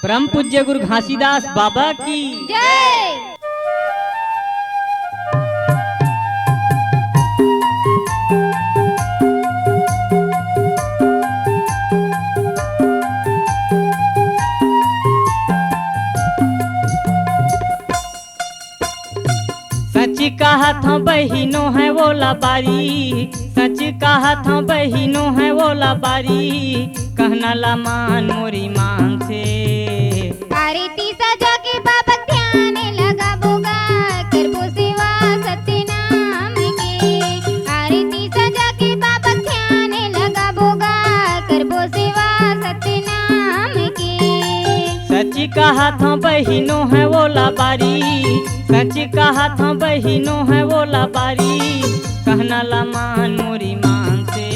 परम पूज्य गुरु घासीदास बाबा की जय। सच कहा था बहिनों है वो लाबारी, सच कहा था बहिनों है वो लाबारी, कहना ला मान मोरी मान से। आरती सजा के बाबा ध्यान लगा बोगा, करबो सेवा सत्य नाम के। आरती सजा के बाबा ध्यान लगा बोगा, करबो सेवा सत्य नाम के। सच कहा था बहिनों है वो लाबारी, सच कहा था बहिनों है वो लाबारी, कहना ला मान मोरी मान से।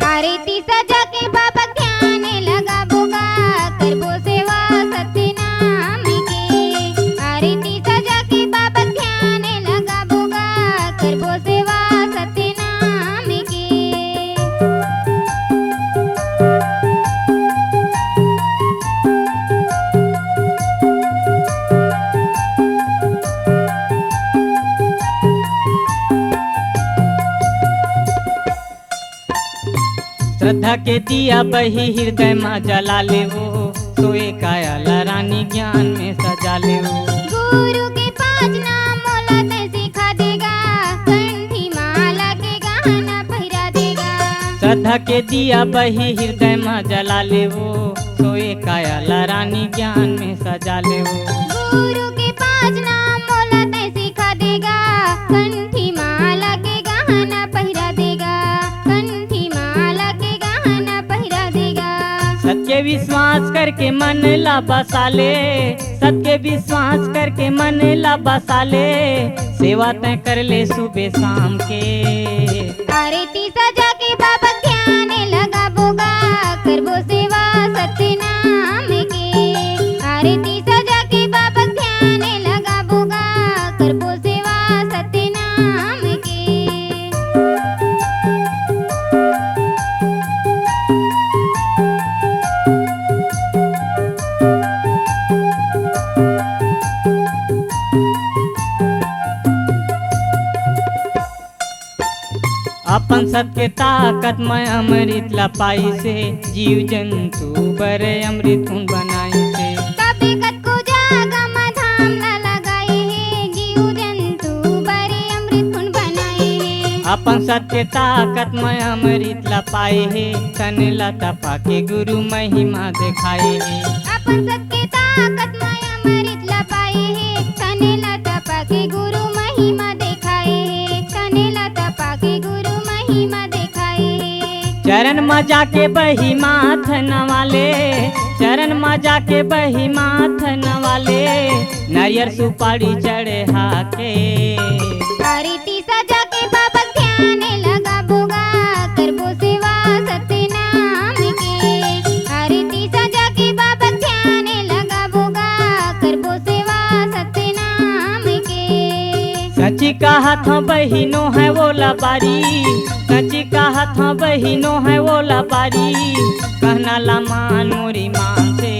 आरती सजा के बाबा ध्यान लगा बोगा, करबो सेवा सत्य नाम के। आरती सजा के बाबा ध्यान लगा बोगा, करबो सेवा सत्य नाम के। श्रद्धा के दिया बही हृदय में जला ले वो, सोए काया रानी ज्ञान में सजा ले वो। गुरु के पांच नाम मोला ते सिखा देगा, कंठी माला के गहना पहिरा देगा। श्रद्धा के दिया बही हृदय में जला ले वो, सोए काया रानी ज्ञान में सजा ले वो। गुरु के पांच नाम मोला ते सिखा देगा, कंठी माला के गहना पहिरा देगा, कंठी माला के गहना पहिरा देगा। सत्य विश्वास करके मन ला बसा ले, सत्य विश्वास करके मन ला बसा ले, सेवा तय कर ले सुबह शाम के। आरती सजा के बाबा ध्यान लगा बोगा, करबो सेवा सत्य नाम के। आरती सजा के बाबा ध्यान लगा बोगा, करबो सेवा सत्य नाम के। अपन सत्य ताकत में अमृत ला पाई से, जीव जंतु बरे अमृत उन बनाई से। कभी कत को जागा धाम ला लगाए है, जीव जंतु बरे अमृत उन बनाए है। अपन सत्य ताकत में अमृत ला पाए है, तन ला तपा के गुरु महिमा दिखाए है। अपन सत्य ताकत में अमृत ला पाए है, तने ला तपा के गुरु महिमा दिखाए है, तने ला तपा के गुरु महिमा दिखाए है। चरण में जाके बही माथ नवाले, चरण में जाके बही माथ नवाले, नारियल सुपारी चढ़े हाके। आरती सजा के बाबा ध्यान लगा बोगा, करबो सेवा सत्य नाम के। आरती सजा के बाबा ध्यान लगा बोगा, करबो सेवा सत्य नाम के। सच कहा था बहिनों है वो लाबारी, सच कहा था बहिनों है वो लाबारी, कहना ला मान मोरी मान से।